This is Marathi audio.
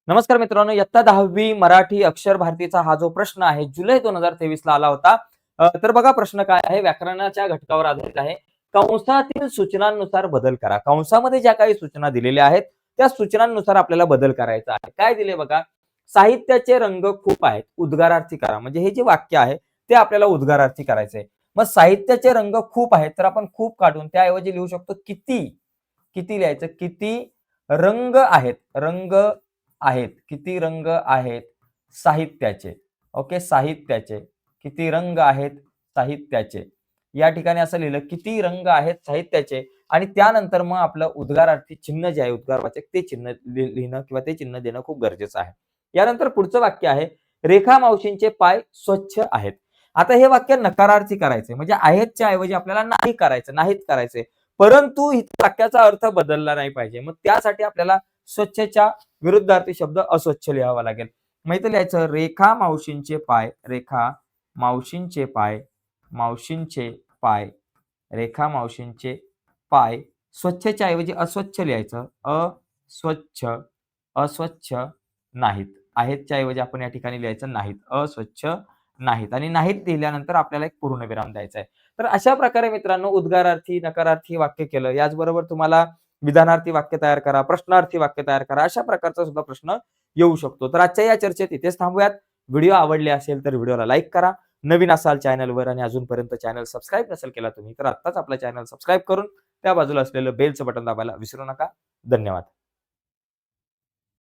नमस्कार मित्रांनो, इयत्ता 10वी मराठी अक्षर भारतीचा हा जो प्रश्न आहे जुलै 2023 ला आला होता. तर बघा प्रश्न काय आहे, व्याकरणाच्या घटकावर आधारित आहे. कंसातील सूचनांनुसार बदल करा. कंसामध्ये ज्या काही सूचना दिलेल्या आहेत, त्या सूचनांनुसार आपल्याला बदल करायचा आहे. काय दिले बघा, साहित्याचे रंग खूप आहेत, उद्गारार्थी करा. म्हणजे हे जे वाक्य आहे ते आपल्याला उद्गारार्थी करायचंय. मग साहित्याचे रंग खूप आहेत, तर आपण खूप काढून त्याऐवजी लिहू शकतो किती. किती लिहायचं? किती रंग आहेत, रंग आहेत, किती रंग आहेत साहित्याचे. ओके, साहित्याचे किती रंग आहेत साहित्याचे. या ठिकाणी असं लिहिलं, किती रंग आहेत साहित्याचे. आणि त्यानंतर मग आपलं उद्गारार्थी चिन्ह जे आहे, उद्गारवाचक ते चिन्ह लिहिणं किंवा ते चिन्ह देणं खूप गरजेचं आहे. यानंतर पुढचं वाक्य आहे, रेखा मावशींचे पाय स्वच्छ आहेत. आता हे वाक्य नकारार्थी करायचे, म्हणजे आहेतच्या ऐवजी आपल्याला नाही करायचं, नाहीत करायचे. परंतु इथं वाक्याचा अर्थ बदलला नाही पाहिजे. मग त्यासाठी आपल्याला स्वच्छच्या विरुद्धार्थी शब्द अस्वच्छ लिहावा लागेल. माहिती लिहायचं, रेखा मावशींचे पाय, रेखा मावशींचे पाय, मावशींचे पाय, रेखा मावशींचे पाय स्वच्छच्या ऐवजी अस्वच्छ लिहायचं. अस्वच्छ, अस्वच्छ नाहीत. आहेतच्या ऐवजी आपण या ठिकाणी लिहायचं नाहीत, अस्वच्छ नाहीत. आणि नाहीत लिहिल्यानंतर आपल्याला एक पूर्णविराम द्यायचा आहे. तर अशा प्रकारे मित्रांनो उद्गारार्थी, नकारार्थी वाक्य केलं. याचबरोबर तुम्हाला विधानार्थी वाक्य तयार करा, प्रश्नार्थी वाक्य तयार करा. अशा प्रकारचा सुद्धा प्रश्न येऊ शकतो. तर आजच्या या चर्चेत इथेच थांबूयात. व्हिडिओ आवडले असेल तर व्हिडिओला लाईक करा. नवीन असाल चॅनलवर आणि अजूनपर्यंत चॅनल सबस्क्राईब नसेल केला तुम्ही, तर आत्ताच आपला चॅनल सबस्क्राईब करून त्या बाजूला असलेलं बेलचं बटन दाबायला विसरू नका. धन्यवाद.